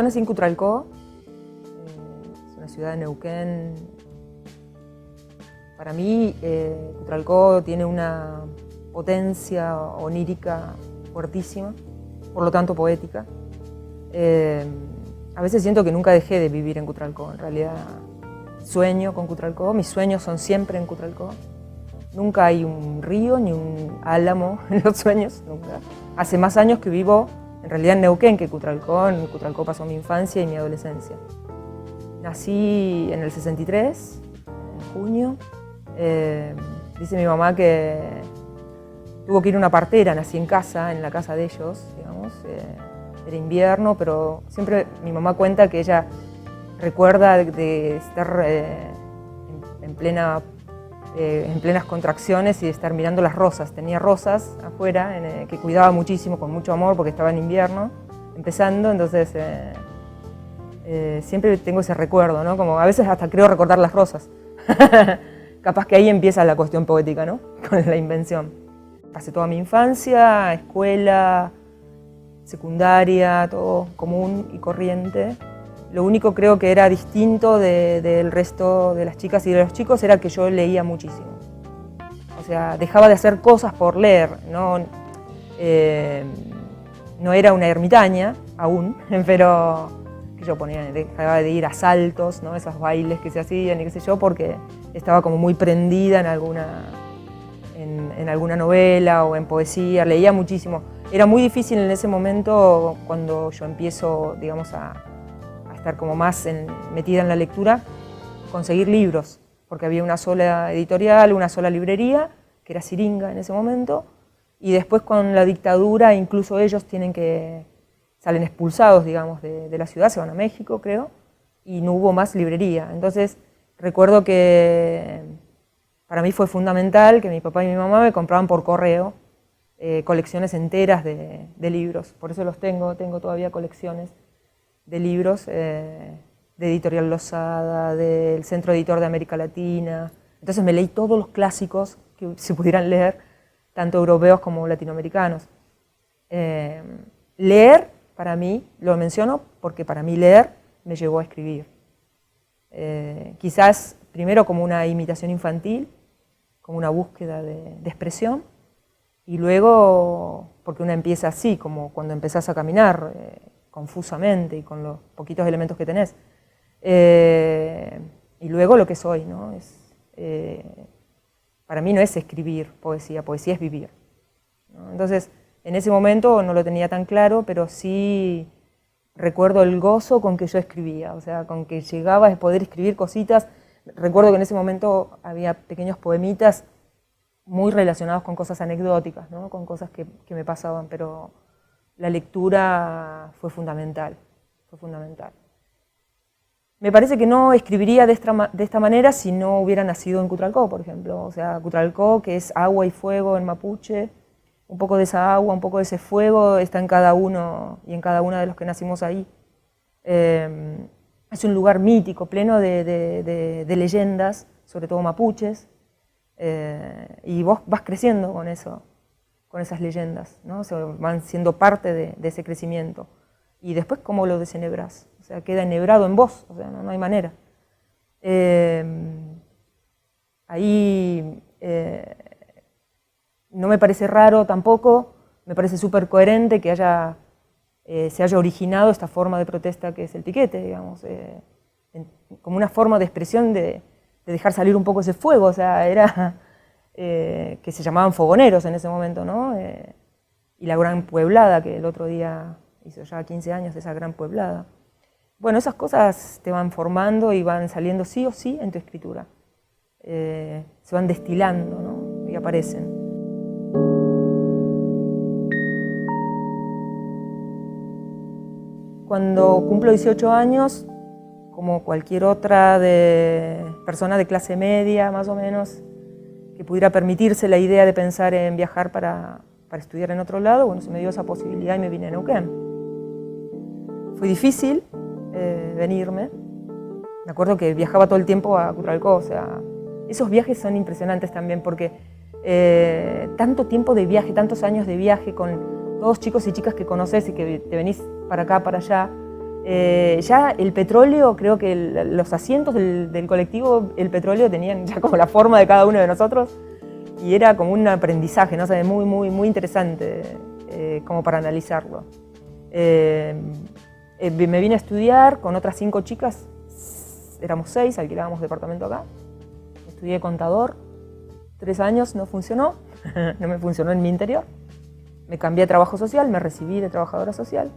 nací en Cutralcó, es una ciudad de Neuquén. Para mí, Cutralcó tiene una potencia onírica fuertísima, por lo tanto poética. A veces siento que nunca dejé de vivir en Cutralcó, en realidad sueño con Cutralcó, mis sueños son siempre en Cutralcó. Nunca hay un río ni un álamo en los sueños, nunca. Hace más años que vivo en realidad en Neuquén que Cutralcó. En Cutralcó pasó mi infancia y mi adolescencia. Nací en el 63, en junio. Dice mi mamá que tuvo que ir a una partera, nací en casa, en la casa de ellos, digamos. Era invierno, pero siempre mi mamá cuenta que ella recuerda de estar en plenas contracciones y de estar mirando las rosas. Tenía rosas afuera que cuidaba muchísimo, con mucho amor, porque estaba en invierno, empezando, entonces siempre tengo ese recuerdo, ¿no? Como a veces hasta creo recordar las rosas. Capaz que ahí empieza la cuestión poética, ¿no? Con la invención. Pasé toda mi infancia, escuela, secundaria, todo común y corriente. Lo único creo que era distinto del resto de las chicas y de los chicos era que yo leía muchísimo. O sea, dejaba de hacer cosas por leer, no era una ermitaña aún, pero que yo dejaba de ir a saltos, ¿no? Esos bailes que se hacían y qué sé yo, porque estaba como muy prendida en alguna novela o en poesía, leía muchísimo. Era muy difícil en ese momento, cuando yo empiezo, digamos, a estar como más metida en la lectura, conseguir libros, porque había una sola editorial, una sola librería, que era Siringa en ese momento, y después con la dictadura incluso ellos salen expulsados, digamos, de la ciudad, se van a México, creo, y no hubo más librería. Entonces recuerdo que para mí fue fundamental que mi papá y mi mamá me compraban por correo colecciones enteras de libros, por eso tengo todavía colecciones de libros de Editorial Losada, del Centro Editor de América Latina. Entonces me leí todos los clásicos que se pudieran leer, tanto europeos como latinoamericanos. Leer, para mí, lo menciono porque para mí leer me llevó a escribir. Quizás primero como una imitación infantil, como una búsqueda de expresión, y luego porque uno empieza así, como cuando empezás a caminar, confusamente y con los poquitos elementos que tenés. Y luego lo que soy, ¿no? Para mí no es escribir poesía es vivir, ¿no? Entonces, en ese momento no lo tenía tan claro, pero sí recuerdo el gozo con que yo escribía, o sea, con que llegaba a poder escribir cositas. Recuerdo que en ese momento había pequeños poemitas muy relacionados con cosas anecdóticas, ¿no? Con cosas que me pasaban, pero la lectura fue fundamental, fue fundamental. Me parece que no escribiría de esta manera si no hubiera nacido en Cutralcó, por ejemplo. O sea, Cutralcó, que es agua y fuego en mapuche, un poco de esa agua, un poco de ese fuego está en cada uno y en cada una de los que nacimos ahí. Es un lugar mítico, pleno de leyendas, sobre todo mapuches, y vos vas creciendo con eso, con esas leyendas, ¿no? O sea, van siendo parte de ese crecimiento. Y después, ¿cómo lo desenhebras? O sea, queda enhebrado en vos, o sea, no hay manera. Ahí no me parece raro tampoco, me parece súper coherente que se haya originado esta forma de protesta que es el piquete, digamos, como una forma de expresión de dejar salir un poco ese fuego, o sea, era que se llamaban fogoneros en ese momento, ¿no? Y la gran pueblada, que el otro día hizo ya 15 años esa gran pueblada. Bueno, esas cosas te van formando y van saliendo sí o sí en tu escritura. Se van destilando, ¿no? Y aparecen. Cuando cumplo 18 años, como cualquier otra persona de clase media, más o menos, que pudiera permitirse la idea de pensar en viajar para estudiar en otro lado, bueno, se me dio esa posibilidad y me vine a Neuquén. Fue difícil venirme. Me acuerdo que viajaba todo el tiempo a Cutralcó, o sea, esos viajes son impresionantes también porque tanto tiempo de viaje, tantos años de viaje con todos chicos y chicas que conoces y que te venís para acá, para allá, Ya el petróleo, creo que los asientos del colectivo, el petróleo tenían ya como la forma de cada uno de nosotros y era como un aprendizaje, ¿no? O sea, muy interesante como para analizarlo. Me vine a estudiar con otras 5 chicas, éramos 6, alquilábamos departamento acá. Estudié contador, 3 años, no funcionó, no me funcionó en mi interior. Me cambié a trabajo social, me recibí de trabajadora social.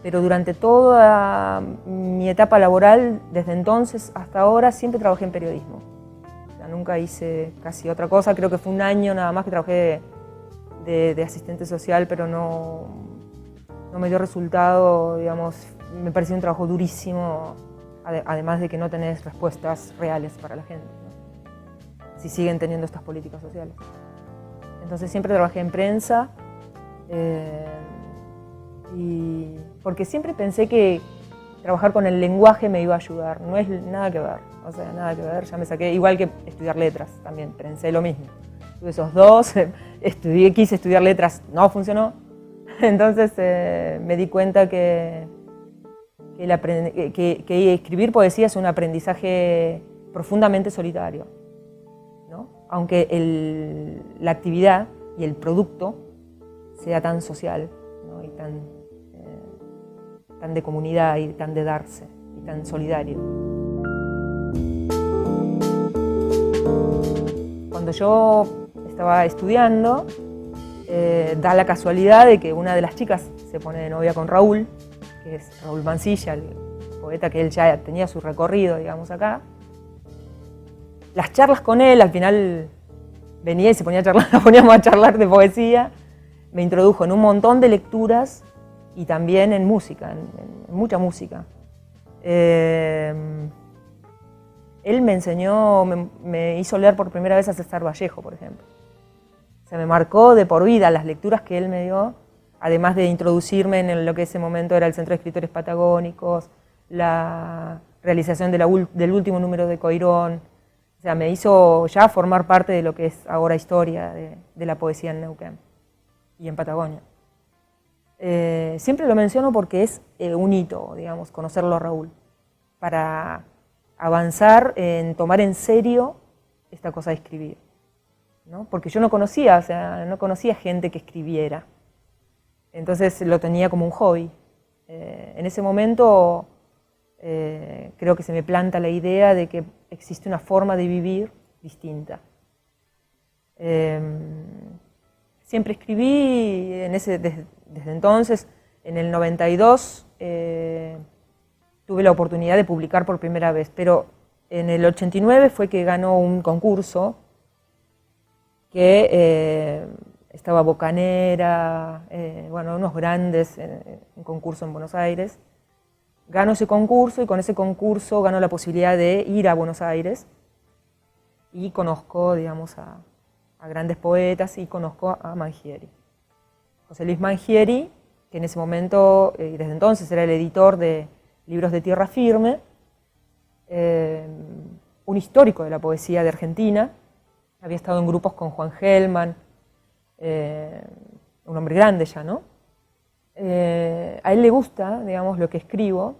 Pero durante toda mi etapa laboral, desde entonces hasta ahora, siempre trabajé en periodismo. O sea, nunca hice casi otra cosa, creo que fue un año nada más que trabajé de asistente social, pero no me dio resultado, digamos, me pareció un trabajo durísimo, además de que no tenés respuestas reales para la gente, ¿no? Si siguen teniendo estas políticas sociales. Entonces siempre trabajé en prensa, y porque siempre pensé que trabajar con el lenguaje me iba a ayudar, no es nada que ver, o sea, nada que ver, ya me saqué, igual que estudiar letras también, pensé lo mismo. Tuve esos dos, quise estudiar letras, no funcionó, entonces me di cuenta que escribir poesía es un aprendizaje profundamente solitario, ¿no? Aunque la actividad y el producto sea tan social, ¿no? Y tan de comunidad y tan de darse y tan solidario. Cuando yo estaba estudiando, da la casualidad de que una de las chicas se pone de novia con Raúl, que es Raúl Mansilla, el poeta que él ya tenía su recorrido, digamos, acá. Las charlas con él, al final venía y se ponía a charlar, nos poníamos a charlar de poesía, me introdujo en un montón de lecturas y también en música, en mucha música. Él me enseñó, me hizo leer por primera vez a César Vallejo, por ejemplo. O sea, me marcó de por vida las lecturas que él me dio, además de introducirme en lo que ese momento era el Centro de Escritores Patagónicos, la realización del último número de Coirón. O sea, me hizo ya formar parte de lo que es ahora historia de la poesía en Neuquén y en Patagonia. Siempre lo menciono porque es un hito, digamos, conocerlo a Raúl, para avanzar en tomar en serio esta cosa de escribir, ¿no? Porque yo no conocía, o sea, no conocía gente que escribiera, entonces lo tenía como un hobby. En ese momento creo que se me planta la idea de que existe una forma de vivir distinta. Siempre escribí desde entonces. En el 92 tuve la oportunidad de publicar por primera vez, pero en el 89 fue que ganó un concurso que estaba Bocanera, bueno, unos grandes, un concurso en Buenos Aires. Gano ese concurso y con ese concurso gano la posibilidad de ir a Buenos Aires y conozco, digamos, a grandes poetas y conozco a Mangieri. José Luis Mangieri, que en ese momento y desde entonces era el editor de Libros de Tierra Firme, un histórico de la poesía de Argentina, había estado en grupos con Juan Gelman, un hombre grande ya, ¿no? A él le gusta, digamos, lo que escribo.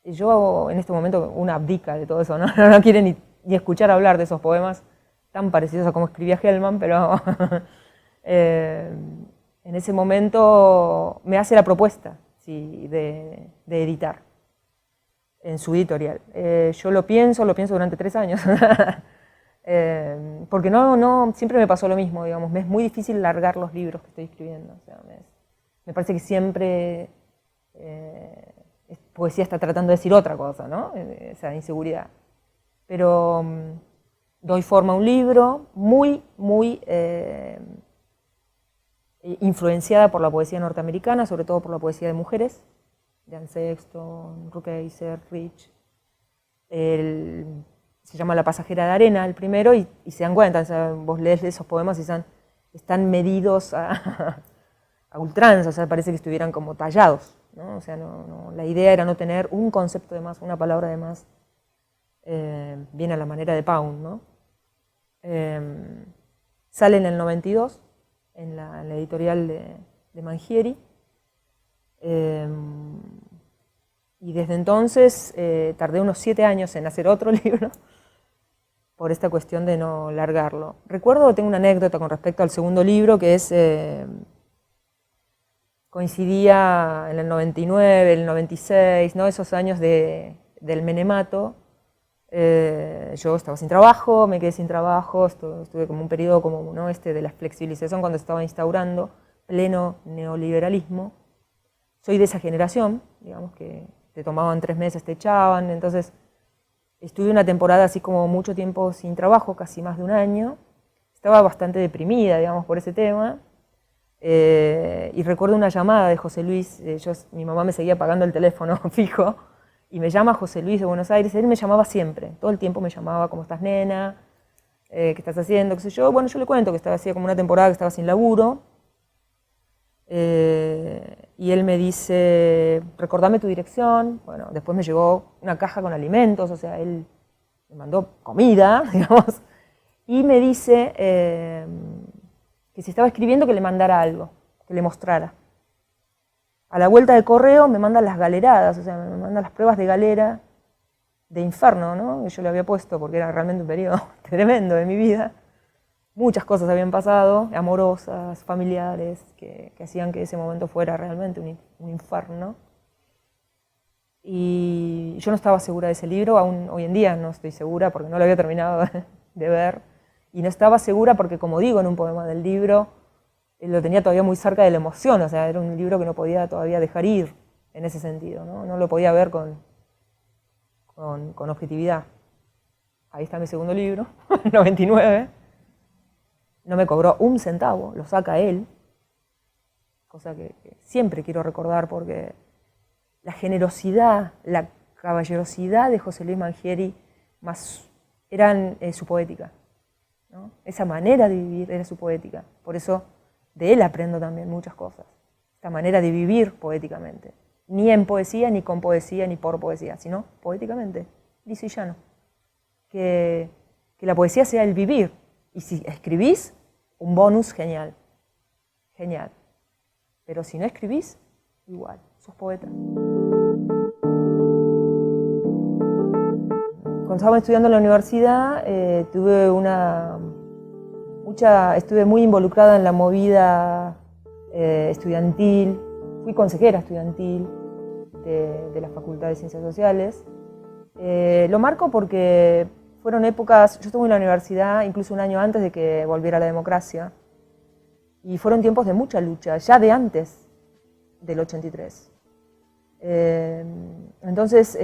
Yo en este momento una abdica de todo eso, ¿no? No quiere ni escuchar hablar de esos poemas tan parecidos a como escribía Gelman, pero en ese momento me hace la propuesta, sí, de editar en su editorial. Yo lo pienso durante 3 años, porque siempre me pasó lo mismo, digamos, me es muy difícil largar los libros que estoy escribiendo. O sea, me parece que siempre poesía está tratando de decir otra cosa, ¿no? Esa inseguridad. Pero doy forma a un libro muy influenciada por la poesía norteamericana, sobre todo por la poesía de mujeres, Jan Sexton, Rukeyser, Rich. Se llama La pasajera de arena, el primero, y se dan cuenta, o sea, vos lees esos poemas y están medidos a ultranza, o sea, parece que estuvieran como tallados, ¿no? O sea, la idea era no tener un concepto de más, una palabra de más, bien a la manera de Pound, ¿no? Sale en el 92, en la editorial de Mangieri. Y desde entonces tardé unos 7 años en hacer otro libro por esta cuestión de no largarlo. Recuerdo, tengo una anécdota con respecto al segundo libro, que es, coincidía en el 99, el 96, ¿no? Esos años del menemato. Yo estaba sin trabajo, me quedé sin trabajo, estuve como un periodo como, ¿no? De la flexibilización cuando se estaba instaurando, pleno neoliberalismo. Soy de esa generación, digamos, que te tomaban 3 meses, te echaban, entonces estuve una temporada así como mucho tiempo sin trabajo, casi más de un año. Estaba bastante deprimida, digamos, por ese tema. Y recuerdo una llamada de José Luis, mi mamá me seguía pagando el teléfono fijo, y me llama José Luis de Buenos Aires. Él me llamaba siempre, todo el tiempo me llamaba: ¿cómo estás, nena? ¿Qué estás haciendo? ¿Qué sé yo? Bueno, yo le cuento que estaba hacía como una temporada que estaba sin laburo. Y él me dice: recordame tu dirección. Bueno, después me llegó una caja con alimentos, o sea, él me mandó comida, digamos, y me dice que si estaba escribiendo que le mandara algo, que le mostrara. A la vuelta del correo me mandan las galeradas, o sea, me mandan las pruebas de galera de Inferno, ¿no? Que yo le había puesto porque era realmente un periodo tremendo de mi vida. Muchas cosas habían pasado, amorosas, familiares, que hacían que ese momento fuera realmente un infierno. Y yo no estaba segura de ese libro, aún hoy en día no estoy segura porque no lo había terminado de ver. Y no estaba segura porque, como digo en un poema del libro, lo tenía todavía muy cerca de la emoción, o sea, era un libro que no podía todavía dejar ir en ese sentido, ¿no? No lo podía ver con objetividad. Ahí está mi segundo libro, 99. No me cobró un centavo, lo saca él, cosa que siempre quiero recordar porque la generosidad, la caballerosidad de José Luis Mangieri más eran su poética, ¿no? Esa manera de vivir era su poética, por eso de él aprendo también muchas cosas, esta manera de vivir poéticamente, ni en poesía, ni con poesía, ni por poesía, sino poéticamente, liso y llano, que la poesía sea el vivir, y si escribís, un bonus genial, genial. Pero si no escribís, igual, sos poeta. Cuando estaba estudiando en la universidad, estuve muy involucrada en la movida estudiantil, fui consejera estudiantil de la Facultad de Ciencias Sociales. Lo marco porque fueron épocas, yo estuve en la universidad incluso un año antes de que volviera la democracia, y fueron tiempos de mucha lucha, ya de antes del 83. Entonces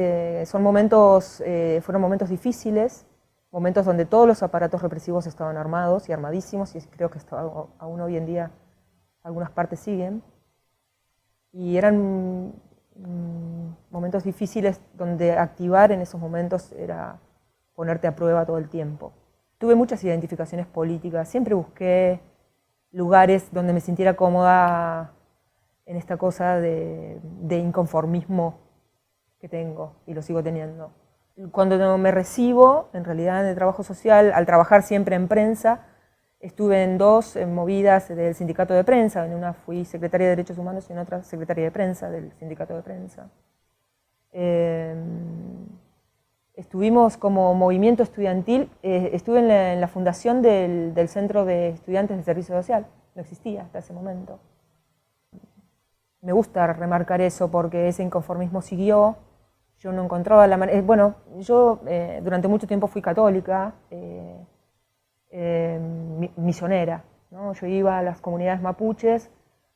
fueron momentos difíciles, momentos donde todos los aparatos represivos estaban armados y armadísimos, y creo que aún hoy en día algunas partes siguen, y eran momentos difíciles donde activar en esos momentos era ponerte a prueba todo el tiempo. Tuve muchas identificaciones políticas, siempre busqué lugares donde me sintiera cómoda en esta cosa de inconformismo que tengo y lo sigo teniendo. Cuando me recibo, en realidad en el trabajo social, al trabajar siempre en prensa, estuve en 2 movidas del sindicato de prensa. En una fui secretaria de Derechos Humanos y en otra secretaria de prensa del sindicato de prensa. Estuvimos como movimiento estudiantil, estuve en la fundación del Centro de Estudiantes de Servicio Social, no existía hasta ese momento. Me gusta remarcar eso porque ese inconformismo siguió, yo no encontraba la manera, bueno, yo durante mucho tiempo fui católica, misionera, ¿no? Yo iba a las comunidades mapuches,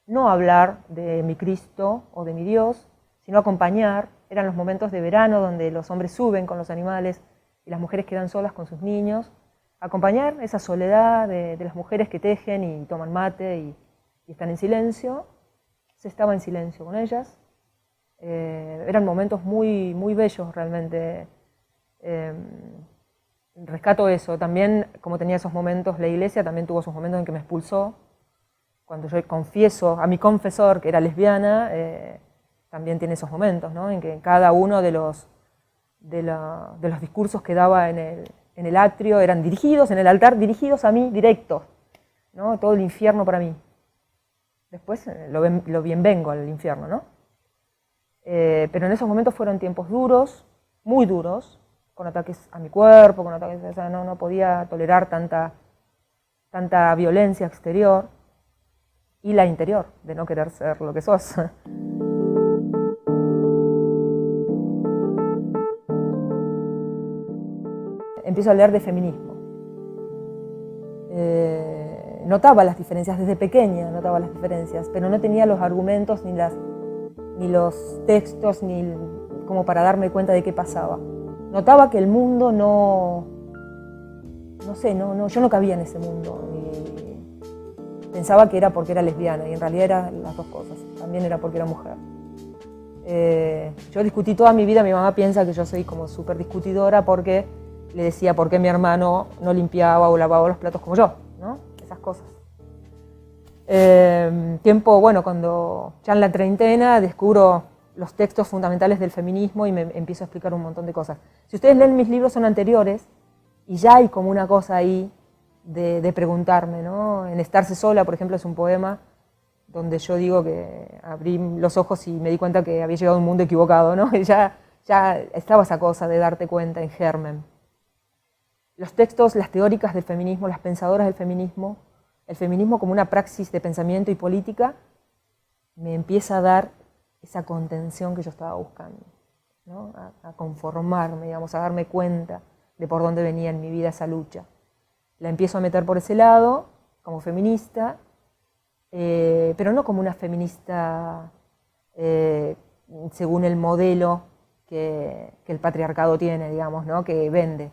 no a hablar de mi Cristo o de mi Dios, sino a acompañar. Eran los momentos de verano donde los hombres suben con los animales y las mujeres quedan solas con sus niños. Acompañar esa soledad de las mujeres que tejen y toman mate y están en silencio. Se estaba en silencio con ellas. Eran momentos muy, muy bellos realmente. Rescato eso. También, como tenía esos momentos, la iglesia también tuvo esos momentos en que me expulsó. Cuando yo confieso a mi confesor que era lesbiana, también tiene esos momentos, ¿no? En que cada uno de los discursos que daba en el atrio eran dirigidos, en el altar, dirigidos a mí, directos, ¿no? Todo el infierno para mí. Después lo bien vengo al infierno, ¿no? Pero en esos momentos fueron tiempos duros, muy duros, con ataques a mi cuerpo, con ataques, o sea, no podía tolerar tanta violencia exterior y la interior, de no querer ser lo que sos. Empiezo a leer de feminismo. Notaba las diferencias desde pequeña, notaba las diferencias, pero no tenía los argumentos ni los textos ni como para darme cuenta de qué pasaba. Notaba que el mundo yo no cabía en ese mundo. Y pensaba que era porque era lesbiana y en realidad eran las dos cosas. También era porque era mujer. Yo discutí toda mi vida, mi mamá piensa que yo soy como súper discutidora porque le decía por qué mi hermano no limpiaba o lavaba los platos como yo, ¿no? Esas cosas. Cuando ya en la treintena descubro los textos fundamentales del feminismo y me empiezo a explicar un montón de cosas. Si ustedes leen mis libros son anteriores y ya hay como una cosa ahí de preguntarme, ¿no? En Estarse sola, por ejemplo, es un poema donde yo digo que abrí los ojos y me di cuenta que había llegado a un mundo equivocado, ¿no? Y ya estaba esa cosa de darte cuenta en germen. Los textos, las teóricas del feminismo, las pensadoras del feminismo, el feminismo como una praxis de pensamiento y política, me empieza a dar esa contención que yo estaba buscando, ¿no? A conformarme, digamos, a darme cuenta de por dónde venía en mi vida esa lucha. La empiezo a meter por ese lado, como feminista, pero no como una feminista según el modelo que el patriarcado tiene, digamos, ¿no? Que vende,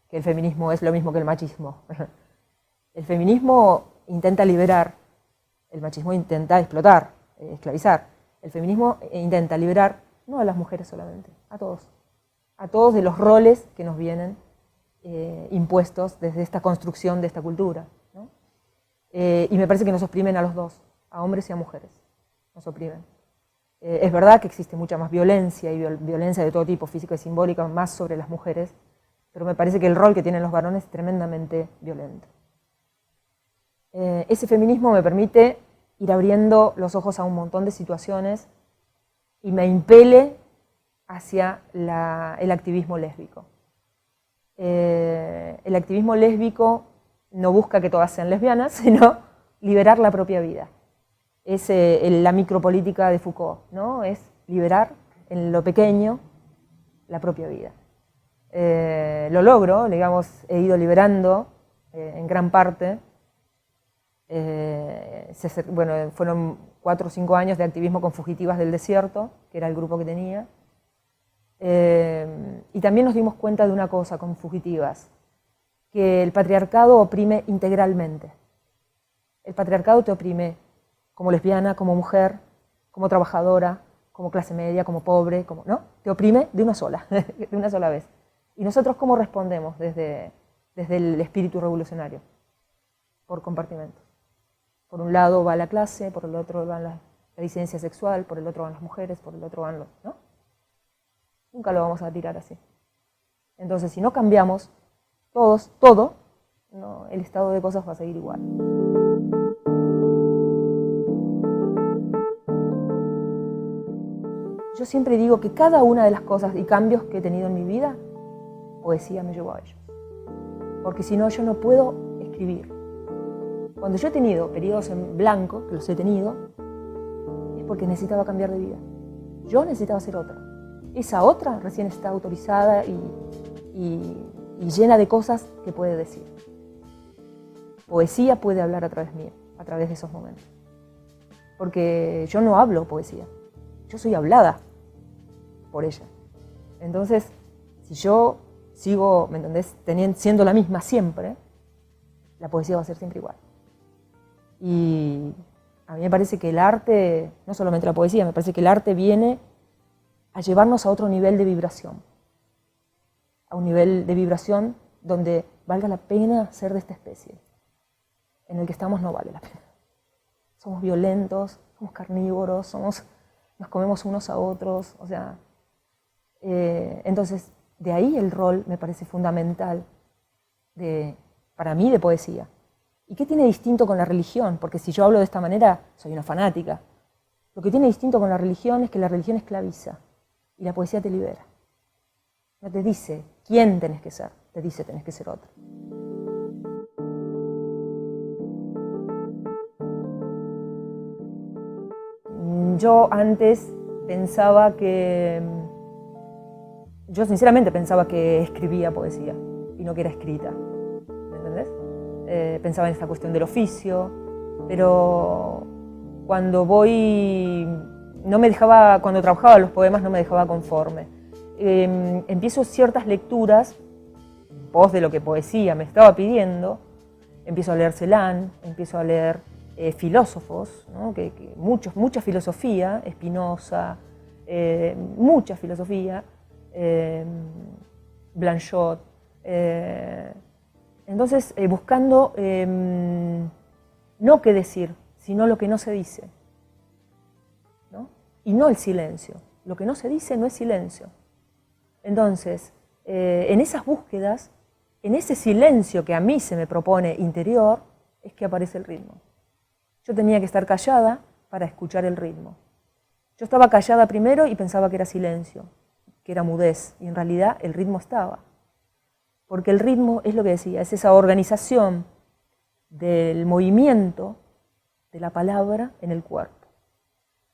que el feminismo es lo mismo que el machismo. El feminismo intenta liberar, el machismo intenta explotar, esclavizar. El feminismo intenta liberar, no a las mujeres solamente, a todos de los roles que nos vienen impuestos desde esta construcción de esta cultura, ¿no? Y me parece que nos oprimen a los dos, a hombres y a mujeres, nos oprimen. Es verdad que existe mucha más violencia y violencia de todo tipo, física y simbólica, más sobre las mujeres, pero me parece que el rol que tienen los varones es tremendamente violento. Ese feminismo me permite ir abriendo los ojos a un montón de situaciones y me impele hacia el activismo lésbico. El activismo lésbico no busca que todas sean lesbianas, sino liberar la propia vida. Es la micropolítica de Foucault, ¿no? Es liberar en lo pequeño la propia vida. Lo logro, digamos, he ido liberando en gran parte. Fueron 4 o 5 años de activismo con Fugitivas del Desierto, que era el grupo que tenía. Y también nos dimos cuenta de una cosa con Fugitivas, que el patriarcado oprime integralmente. El patriarcado te oprime como lesbiana, como mujer, como trabajadora, como clase media, como pobre, ¿no? Te oprime de una sola vez. ¿Y nosotros cómo respondemos desde el espíritu revolucionario? Por compartimentos. Por un lado va la clase, por el otro van la disidencia sexual, por el otro van las mujeres, por el otro van los... ¿no? Nunca lo vamos a tirar así. Entonces, si no cambiamos todo, no, el estado de cosas va a seguir igual. Yo siempre digo que cada una de las cosas y cambios que he tenido en mi vida, poesía me llevó a ellos. Porque si no, yo no puedo escribir. Cuando yo he tenido periodos en blanco, que los he tenido, es porque necesitaba cambiar de vida. Yo necesitaba ser otra. Esa otra recién está autorizada y llena de cosas que puede decir. Poesía puede hablar a través mío, a través de esos momentos. Porque yo no hablo poesía, yo soy hablada por ella. Entonces, si yo sigo, ¿me entendés?, siendo la misma siempre, la poesía va a ser siempre igual. Y a mí me parece que el arte, no solamente la poesía, me parece que el arte viene a llevarnos a otro nivel de vibración. A un nivel de vibración donde valga la pena ser de esta especie. En el que estamos no vale la pena. Somos violentos, somos carnívoros, nos comemos unos a otros, o sea... entonces, de ahí el rol me parece fundamental para mí de poesía. ¿Y qué tiene distinto con la religión? Porque si yo hablo de esta manera, soy una fanática. Lo que tiene distinto con la religión es que la religión esclaviza y la poesía te libera. No te dice quién tenés que ser, te dice tenés que ser otro. Yo antes pensaba que... Yo sinceramente pensaba que escribía poesía y no que era escrita, ¿me entendés? Pensaba en esta cuestión del oficio, pero cuando cuando trabajaba los poemas no me dejaba conforme. Empiezo ciertas lecturas, en pos de lo que poesía me estaba pidiendo, empiezo a leer Celan, empiezo a leer filósofos, ¿no? Mucha filosofía, Spinoza, mucha filosofía, Blanchot, entonces buscando no qué decir, sino lo que no se dice, ¿no? Y no el silencio, lo que no se dice no es silencio. Entonces, en esas búsquedas, en ese silencio que a mí se me propone interior, es que aparece el ritmo. Yo tenía que estar callada para escuchar el ritmo. Yo estaba callada primero y pensaba que era silencio, que era mudez, y en realidad el ritmo estaba. Porque el ritmo es lo que decía, es esa organización del movimiento de la palabra en el cuerpo.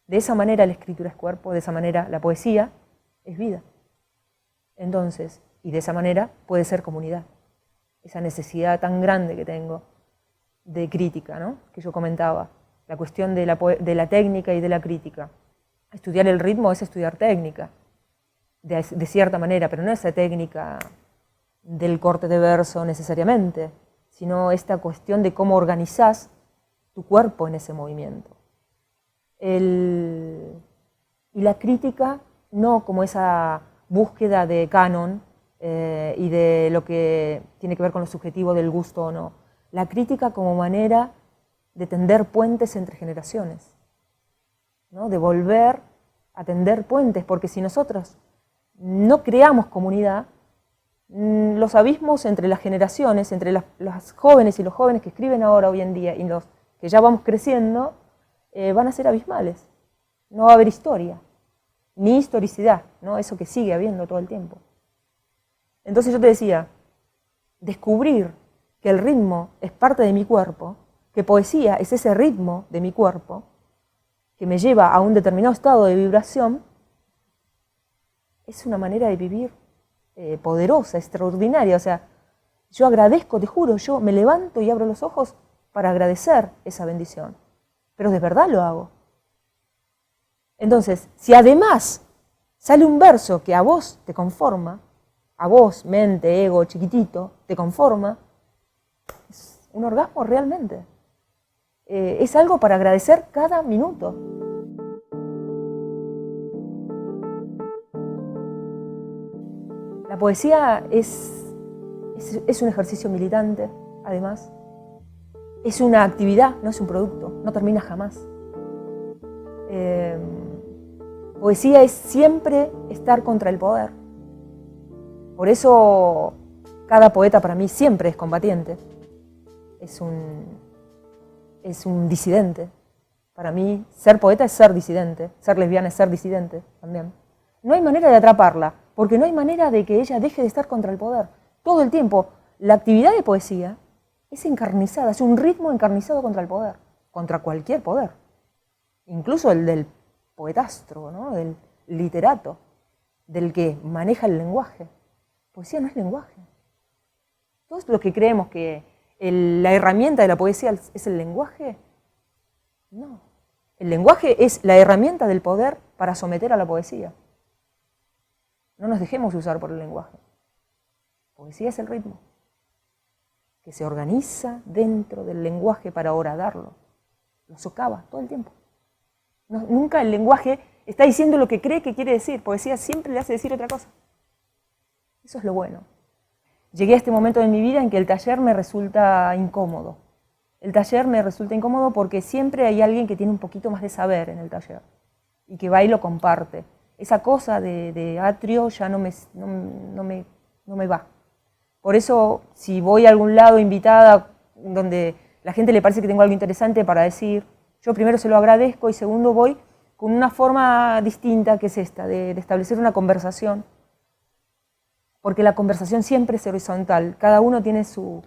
De esa manera la escritura es cuerpo, de esa manera la poesía es vida. Entonces, y de esa manera puede ser comunidad. Esa necesidad tan grande que tengo de crítica, ¿no? Que yo comentaba, la cuestión de la técnica y de la crítica. Estudiar el ritmo es estudiar técnica, de cierta manera, pero no esa técnica del corte de verso necesariamente, sino esta cuestión de cómo organizás tu cuerpo en ese movimiento. Y la crítica no como esa búsqueda de canon y de lo que tiene que ver con lo subjetivo del gusto o no. La crítica como manera de tender puentes entre generaciones, ¿no? De volver a tender puentes, porque si nosotros no creamos comunidad, los abismos entre las generaciones, entre las jóvenes y los jóvenes que escriben ahora hoy en día y los que ya vamos creciendo, van a ser abismales. No va a haber historia, ni historicidad, ¿no? Eso que sigue habiendo todo el tiempo. Entonces yo te decía, descubrir que el ritmo es parte de mi cuerpo, que poesía es ese ritmo de mi cuerpo, que me lleva a un determinado estado de vibración, es una manera de vivir poderosa, extraordinaria. O sea, yo agradezco, te juro, yo me levanto y abro los ojos para agradecer esa bendición, pero de verdad lo hago. Entonces, si además sale un verso que a vos te conforma, a vos, mente, ego, chiquitito, te conforma, es un orgasmo realmente. Es algo para agradecer cada minuto. La poesía es un ejercicio militante, además. Es una actividad, no es un producto, no termina jamás. Poesía es siempre estar contra el poder. Por eso cada poeta para mí siempre es combatiente, es un disidente. Para mí ser poeta es ser disidente, ser lesbiana es ser disidente también. No hay manera de atraparla, porque no hay manera de que ella deje de estar contra el poder. Todo el tiempo, la actividad de poesía es encarnizada, es un ritmo encarnizado contra el poder, contra cualquier poder. Incluso el del poetastro, ¿no? Del literato, del que maneja el lenguaje. Poesía no es lenguaje. Todos los que creemos que la herramienta de la poesía es el lenguaje, no. El lenguaje es la herramienta del poder para someter a la poesía. No nos dejemos usar por el lenguaje. Poesía es el ritmo, que se organiza dentro del lenguaje para horadarlo. Lo socava todo el tiempo. Nunca el lenguaje está diciendo lo que cree que quiere decir. Poesía siempre le hace decir otra cosa. Eso es lo bueno. Llegué a este momento de mi vida en que el taller me resulta incómodo. El taller me resulta incómodo porque siempre hay alguien que tiene un poquito más de saber en el taller y que va y lo comparte. Esa cosa de atrio ya no me va. Por eso, si voy a algún lado invitada donde la gente le parece que tengo algo interesante para decir, yo primero se lo agradezco y segundo voy con una forma distinta, que es esta, de establecer una conversación, porque la conversación siempre es horizontal, cada uno tiene su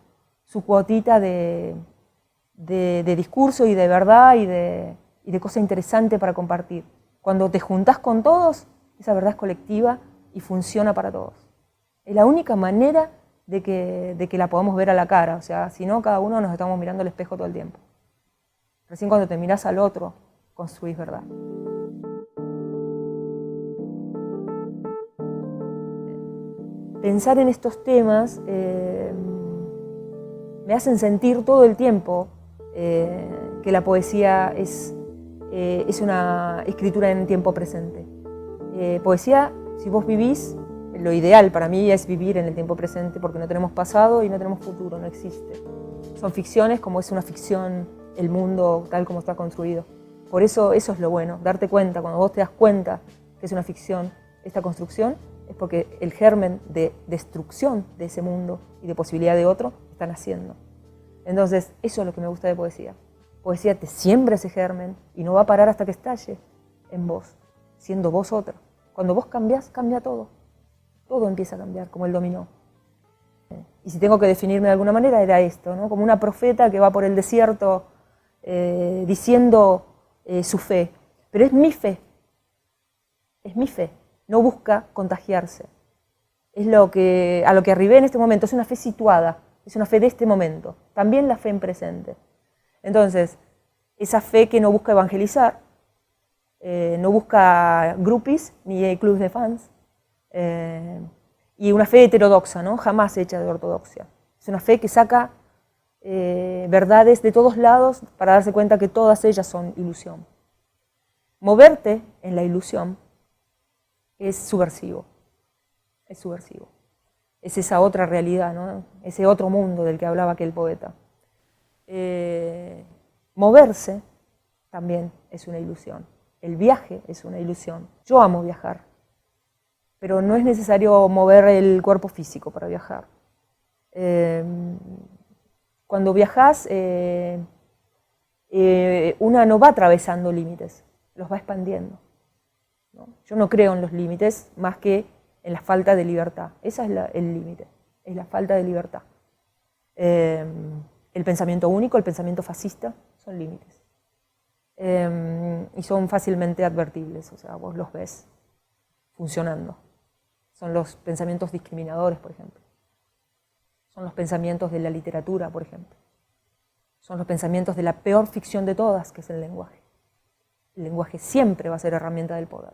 cuotita de discurso y de verdad y de cosa interesante para compartir. Cuando te juntás con todos, esa verdad es colectiva y funciona para todos. Es la única manera de que la podamos ver a la cara, o sea, si no, cada uno nos estamos mirando al espejo todo el tiempo. Recién cuando te mirás al otro, construís verdad. Pensar en estos temas me hacen sentir todo el tiempo que la poesía es una escritura en tiempo presente. Poesía, si vos vivís, lo ideal para mí es vivir en el tiempo presente, porque no tenemos pasado y no tenemos futuro, no existe. Son ficciones como es una ficción el mundo tal como está construido. Por eso es lo bueno, darte cuenta, cuando vos te das cuenta que es una ficción, esta construcción, es porque el germen de destrucción de ese mundo y de posibilidad de otro está naciendo. Entonces, eso es lo que me gusta de poesía. Poesía te siembra ese germen y no va a parar hasta que estalle en vos, siendo vos otra. Cuando vos cambiás, cambia todo. Todo empieza a cambiar, como el dominó. Y si tengo que definirme de alguna manera, era esto, ¿no? Como una profeta que va por el desierto diciendo su fe. Pero es mi fe. Es mi fe. No busca contagiarse. Es a lo que arribé en este momento. Es una fe situada. Es una fe de este momento. También la fe en presente. Entonces, esa fe que no busca evangelizar, no busca groupies ni clubes de fans, y una fe heterodoxa, ¿no? Jamás hecha de ortodoxia. Es una fe que saca verdades de todos lados para darse cuenta que todas ellas son ilusión. Moverte en la ilusión es subversivo. Es subversivo. Es esa otra realidad, ¿no? Ese otro mundo del que hablaba aquel poeta. Moverse también es una ilusión. El viaje es una ilusión. Yo amo viajar, pero no es necesario mover el cuerpo físico para viajar. Cuando viajas, una no va atravesando límites, los va expandiendo, ¿no? Yo no creo en los límites más que en la falta de libertad. Ese es el límite, es la falta de libertad. El pensamiento único, el pensamiento fascista, son límites. Y son fácilmente advertibles, o sea, vos los ves funcionando. Son los pensamientos discriminadores, por ejemplo. Son los pensamientos de la literatura, por ejemplo. Son los pensamientos de la peor ficción de todas, que es el lenguaje. El lenguaje siempre va a ser herramienta del poder,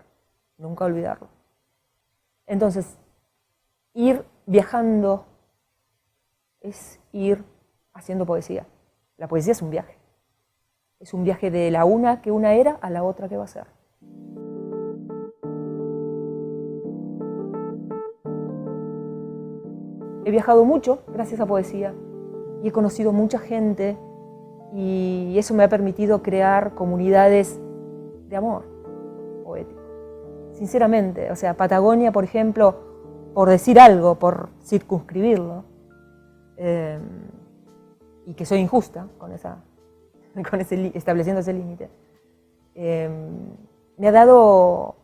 nunca olvidarlo. Entonces, ir viajando es ir haciendo poesía. La poesía es un viaje. Es un viaje de la una que una era a la otra que va a ser. He viajado mucho gracias a poesía y he conocido mucha gente y eso me ha permitido crear comunidades de amor poético. Sinceramente, o sea, Patagonia, por ejemplo, por decir algo, por circunscribirlo, y que soy injusta con estableciendo ese límite, me ha dado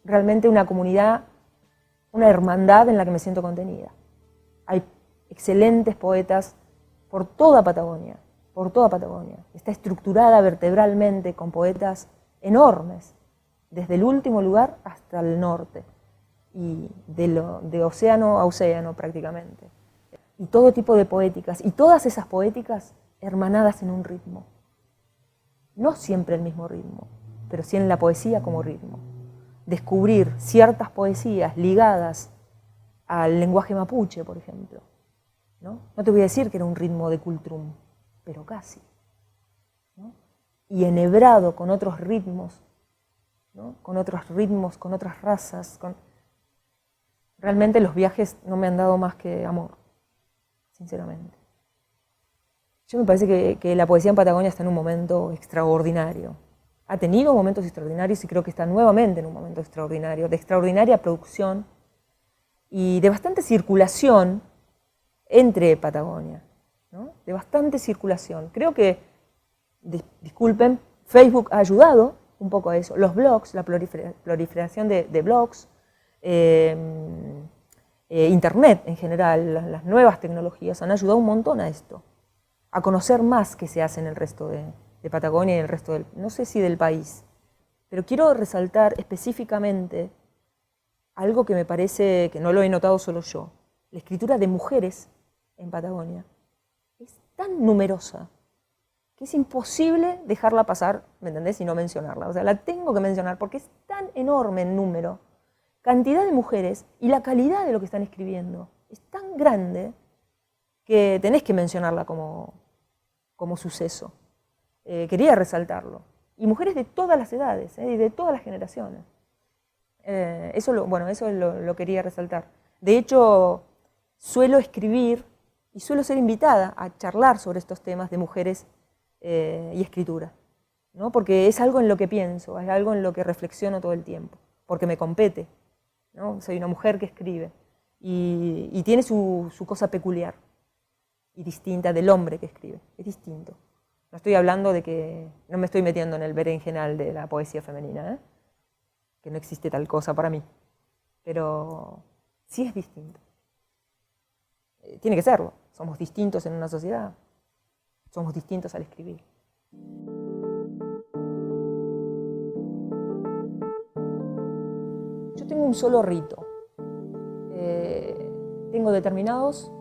realmente una comunidad, una hermandad en la que me siento contenida. Hay excelentes poetas por toda Patagonia, Está estructurada vertebralmente con poetas enormes, desde el último lugar hasta el norte, y de océano a océano prácticamente. Y todo tipo de poéticas, y todas esas poéticas hermanadas en un ritmo. No siempre el mismo ritmo, pero sí en la poesía como ritmo. Descubrir ciertas poesías ligadas al lenguaje mapuche, por ejemplo. No te voy a decir que era un ritmo de cultrum, pero casi, ¿no? Y enhebrado con otros ritmos, ¿no? Con otras razas. Realmente los viajes no me han dado más que amor, sinceramente. Yo me parece que la poesía en Patagonia está en un momento extraordinario. Ha tenido momentos extraordinarios y creo que está nuevamente en un momento extraordinario, de extraordinaria producción y de bastante circulación entre Patagonia, ¿no? De bastante circulación. Creo que, disculpen, Facebook ha ayudado un poco a eso. Los blogs, la proliferación de blogs, Internet en general, las nuevas tecnologías han ayudado un montón a esto, a conocer más qué se hace en el resto de Patagonia y en el resto del, no sé si del país. Pero quiero resaltar específicamente algo que me parece que no lo he notado solo yo. La escritura de mujeres en Patagonia es tan numerosa que es imposible dejarla pasar, ¿me entendés? Y no mencionarla. O sea, la tengo que mencionar porque es tan enorme en número, cantidad de mujeres y la calidad de lo que están escribiendo es tan grande que tenés que mencionarla como suceso. Quería resaltarlo. Y mujeres de todas las edades, y de todas las generaciones. Eso lo quería resaltar. De hecho, suelo escribir y suelo ser invitada a charlar sobre estos temas de mujeres y escritura, ¿no? Porque es algo en lo que pienso, es algo en lo que reflexiono todo el tiempo, porque me compete, ¿no? Soy una mujer que escribe y tiene su cosa peculiar y distinta del hombre que escribe, es distinto. No estoy hablando de que, no me estoy metiendo en el berenjenal de la poesía femenina, que no existe tal cosa para mí, pero sí es distinto. Tiene que serlo, somos distintos en una sociedad, somos distintos al escribir. Yo tengo un solo rito. Tengo determinados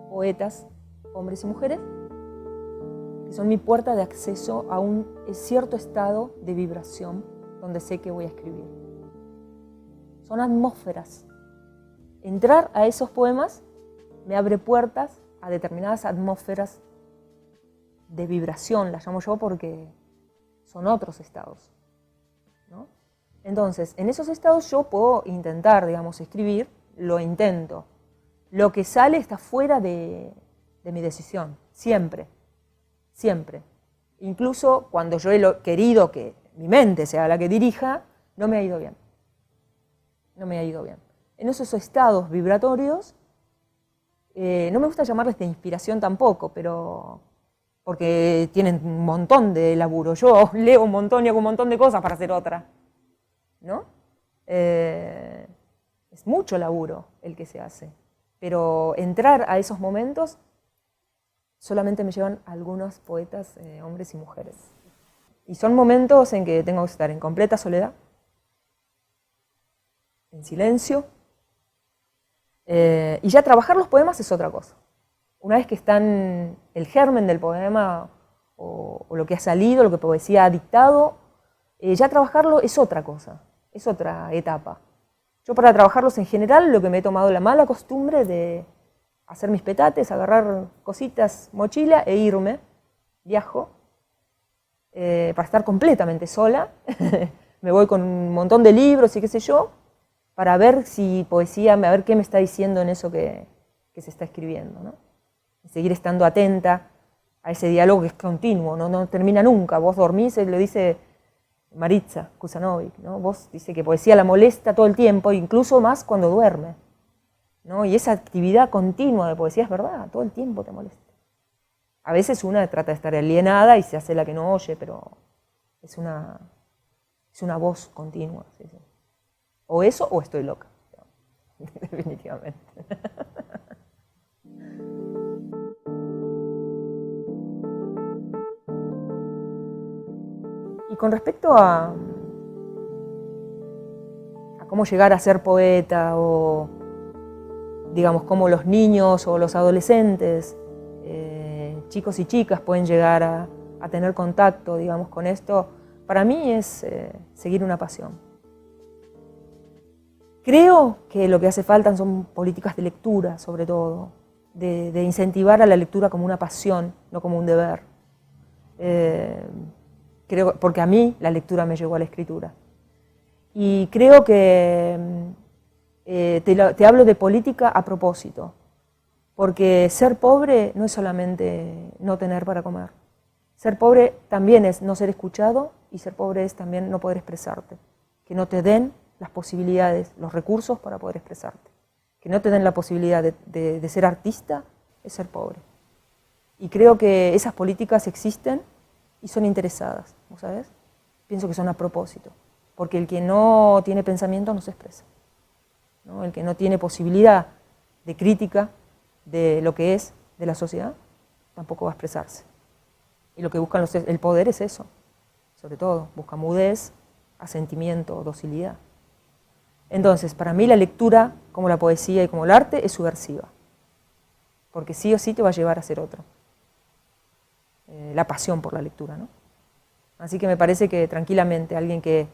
poetas, hombres y mujeres, que son mi puerta de acceso a un cierto estado de vibración donde sé que voy a escribir. Son atmósferas. Entrar a esos poemas me abre puertas a determinadas atmósferas de vibración, las llamo yo porque son otros estados, ¿no? Entonces, en esos estados yo puedo intentar, digamos, escribir, lo intento. Lo que sale está fuera de mi decisión, siempre, siempre. Incluso cuando yo he querido que mi mente sea la que dirija, no me ha ido bien. No me ha ido bien. En esos estados vibratorios, no me gusta llamarles de inspiración tampoco, pero porque tienen un montón de laburo. Yo leo un montón y hago un montón de cosas para hacer otra, ¿no? Es mucho laburo el que se hace, pero entrar a esos momentos solamente me llevan algunos poetas, hombres y mujeres. Y son momentos en que tengo que estar en completa soledad, en silencio, y ya trabajar los poemas es otra cosa. Una vez que están el germen del poema o lo que ha salido, lo que poesía ha dictado, ya trabajarlo es otra cosa, es otra etapa. Yo para trabajarlos en general lo que me he tomado la mala costumbre de hacer mis petates, agarrar cositas, mochila e irme, viajo, para estar completamente sola. Me voy con un montón de libros y qué sé yo, para ver si poesía, a ver qué me está diciendo en eso que se está escribiendo, ¿no? Seguir estando atenta a ese diálogo que es continuo, no termina nunca. Vos dormís, lo dice Maritza Kusanovic, ¿no? Vos dice que poesía la molesta todo el tiempo, incluso más cuando duerme, ¿no? Y esa actividad continua de poesía es verdad, todo el tiempo te molesta. A veces una trata de estar alienada y se hace la que no oye, pero es una voz continua. ¿Sí? O eso o estoy loca, definitivamente. Y con respecto a cómo llegar a ser poeta o, digamos, cómo los niños o los adolescentes, chicos y chicas pueden llegar a tener contacto, digamos, con esto, para mí es seguir una pasión. Creo que lo que hace falta son políticas de lectura, sobre todo, de incentivar a la lectura como una pasión, no como un deber. Creo, porque a mí la lectura me llevó a la escritura. Y creo que te hablo de política a propósito, porque ser pobre no es solamente no tener para comer. Ser pobre también es no ser escuchado y ser pobre es también no poder expresarte, que no te den las posibilidades, los recursos para poder expresarte, que no te den la posibilidad de ser artista, es ser pobre. Y creo que esas políticas existen y son interesadas, ¿no sabes? pienso que son a propósito, porque el que no tiene pensamiento no se expresa, ¿no? El que no tiene posibilidad de crítica de lo que es de la sociedad, tampoco va a expresarse. Y lo que buscan el poder es eso, sobre todo, busca mudez, asentimiento, docilidad. Entonces, para mí la lectura, como la poesía y como el arte, es subversiva, porque sí o sí te va a llevar a ser otro. La pasión por la lectura, ¿no? Así que me parece que tranquilamente alguien que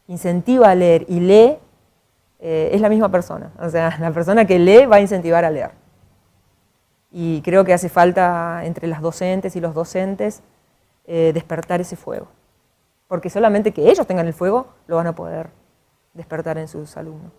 incentiva a leer y lee es la misma persona. O sea, la persona que lee va a incentivar a leer. Y creo que hace falta entre las docentes y los docentes despertar ese fuego. Porque solamente que ellos tengan el fuego lo van a poder despertar en sus alumnos.